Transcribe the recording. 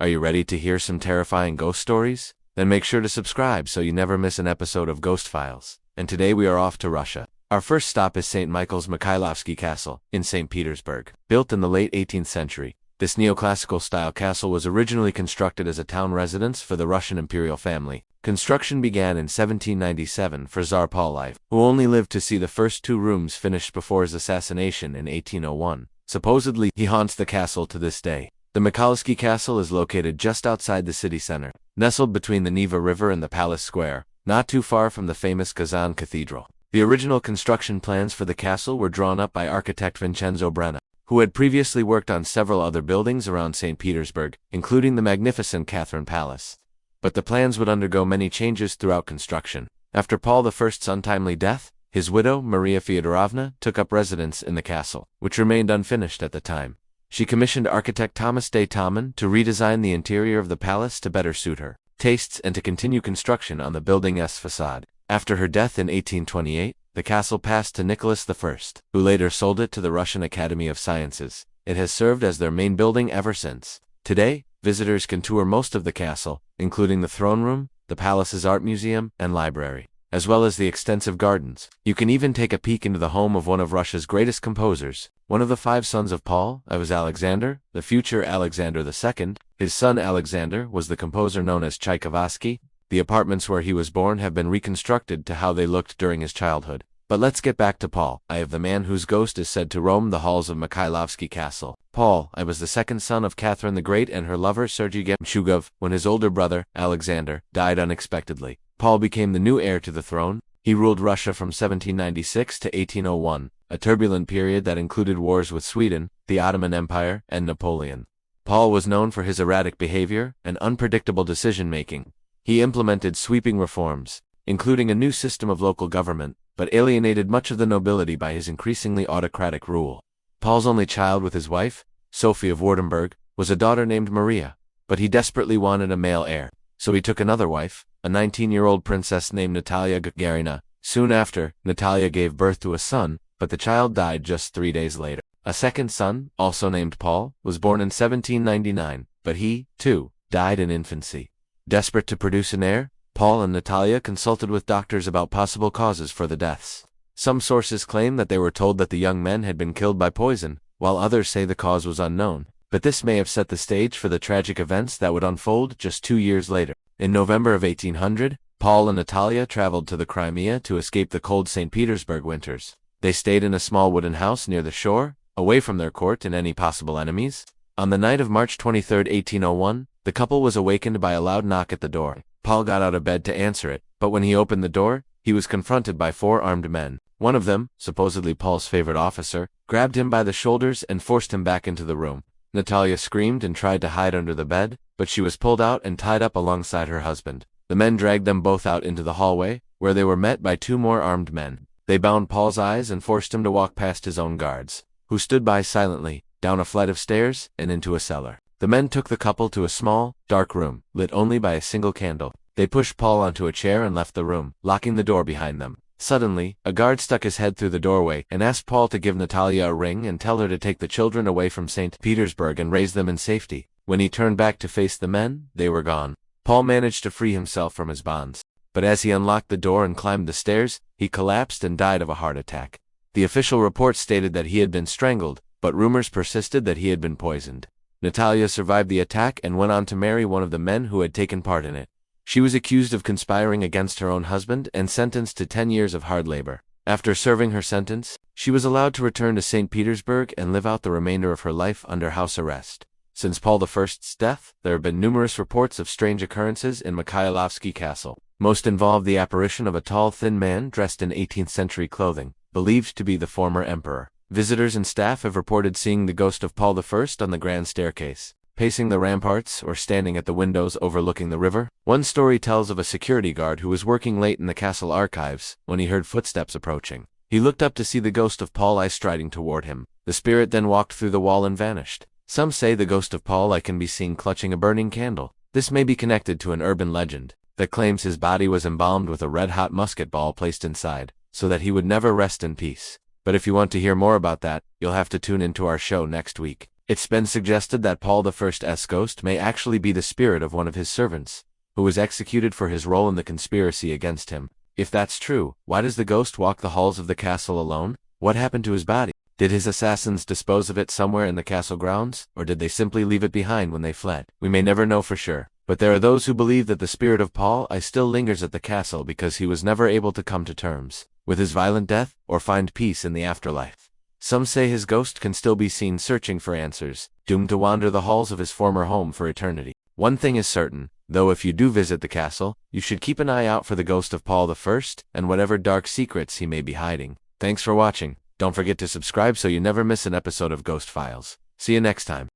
Are you ready to hear some terrifying ghost stories? Then make sure to subscribe so you never miss an episode of Ghost Files. And today we are off to Russia. Our first stop is St. Michael's Mikhailovsky Castle in St. Petersburg. Built in the late 18th century, this neoclassical-style castle was originally constructed as a town residence for the Russian imperial family. Construction began in 1797 for Tsar Paul I, who only lived to see the first two rooms finished before his assassination in 1801. Supposedly, he haunts the castle to this day. The Mikhailovsky Castle is located just outside the city center, nestled between the Neva River and the Palace Square, not too far from the famous Kazan Cathedral. The original construction plans for the castle were drawn up by architect Vincenzo Brenna, who had previously worked on several other buildings around St. Petersburg, including the magnificent Catherine Palace. But the plans would undergo many changes throughout construction. After Paul I's untimely death, his widow, Maria Fyodorovna, took up residence in the castle, which remained unfinished at the time. She commissioned architect Thomas de Tommen to redesign the interior of the palace to better suit her tastes and to continue construction on the building's facade. After her death in 1828, the castle passed to Nicholas I, who later sold it to the Russian Academy of Sciences. It has served as their main building ever since. Today, visitors can tour most of the castle, including the throne room, the palace's art museum, and library, as well as the extensive gardens. You can even take a peek into the home of one of Russia's greatest composers. One of the 5 sons of Paul I was Alexander, the future Alexander II. His son Alexander was the composer known as Tchaikovsky. The apartments where he was born have been reconstructed to how they looked during his childhood. But let's get back to Paul I, the man whose ghost is said to roam the halls of Mikhailovsky Castle. Paul I was the second son of Catherine the Great and her lover Sergei Gemchugov. When his older brother, Alexander, died unexpectedly, Paul became the new heir to the throne. He ruled Russia from 1796 to 1801, a turbulent period that included wars with Sweden, the Ottoman Empire, and Napoleon. Paul was known for his erratic behavior and unpredictable decision-making. He implemented sweeping reforms, including a new system of local government, but alienated much of the nobility by his increasingly autocratic rule. Paul's only child with his wife, Sophie of Württemberg, was a daughter named Maria, but he desperately wanted a male heir, so he took another wife, a 19-year-old princess named Natalia Gagarina. Soon after, Natalia gave birth to a son, but the child died just 3 days later. A second son, also named Paul, was born in 1799, but he, too, died in infancy. Desperate to produce an heir, Paul and Natalia consulted with doctors about possible causes for the deaths. Some sources claim that they were told that the young men had been killed by poison, while others say the cause was unknown. But this may have set the stage for the tragic events that would unfold just 2 years later. In November of 1800, Paul and Natalia traveled to the Crimea to escape the cold St. Petersburg winters. They stayed in a small wooden house near the shore, away from their court and any possible enemies. On the night of March 23, 1801, the couple was awakened by a loud knock at the door. Paul got out of bed to answer it, but when he opened the door, he was confronted by 4 armed men. One of them, supposedly Paul's favorite officer, grabbed him by the shoulders and forced him back into the room. Natalia screamed and tried to hide under the bed, but she was pulled out and tied up alongside her husband. The men dragged them both out into the hallway, where they were met by 2 more armed men. They bound Paul's eyes and forced him to walk past his own guards, who stood by silently, down a flight of stairs, and into a cellar. The men took the couple to a small, dark room, lit only by a single candle. They pushed Paul onto a chair and left the room, locking the door behind them. Suddenly, a guard stuck his head through the doorway and asked Paul to give Natalia a ring and tell her to take the children away from St. Petersburg and raise them in safety. When he turned back to face the men, they were gone. Paul managed to free himself from his bonds, but as he unlocked the door and climbed the stairs, he collapsed and died of a heart attack. The official report stated that he had been strangled, but rumors persisted that he had been poisoned. Natalia survived the attack and went on to marry one of the men who had taken part in it. She was accused of conspiring against her own husband and sentenced to 10 years of hard labor. After serving her sentence, she was allowed to return to St. Petersburg and live out the remainder of her life under house arrest. Since Paul I's death, there have been numerous reports of strange occurrences in Mikhailovsky Castle. Most involve the apparition of a tall, thin man dressed in 18th-century clothing, believed to be the former emperor. Visitors and staff have reported seeing the ghost of Paul I on the grand staircase, pacing the ramparts or standing at the windows overlooking the river. One story tells of a security guard who was working late in the castle archives when he heard footsteps approaching. He looked up to see the ghost of Paul I striding toward him. The spirit then walked through the wall and vanished. Some say the ghost of Paul I can be seen clutching a burning candle. This may be connected to an urban legend that claims his body was embalmed with a red-hot musket ball placed inside, so that he would never rest in peace. But if you want to hear more about that, you'll have to tune into our show next week. It's been suggested that Paul I's ghost may actually be the spirit of one of his servants, who was executed for his role in the conspiracy against him. If that's true, why does the ghost walk the halls of the castle alone? What happened to his body? Did his assassins dispose of it somewhere in the castle grounds, or did they simply leave it behind when they fled? We may never know for sure, but there are those who believe that the spirit of Paul I still lingers at the castle because he was never able to come to terms with his violent death or find peace in the afterlife. Some say his ghost can still be seen searching for answers, doomed to wander the halls of his former home for eternity. One thing is certain, though, if you do visit the castle, you should keep an eye out for the ghost of Paul I and whatever dark secrets he may be hiding. Thanks for watching. Don't forget to subscribe so you never miss an episode of Ghost Files. See you next time.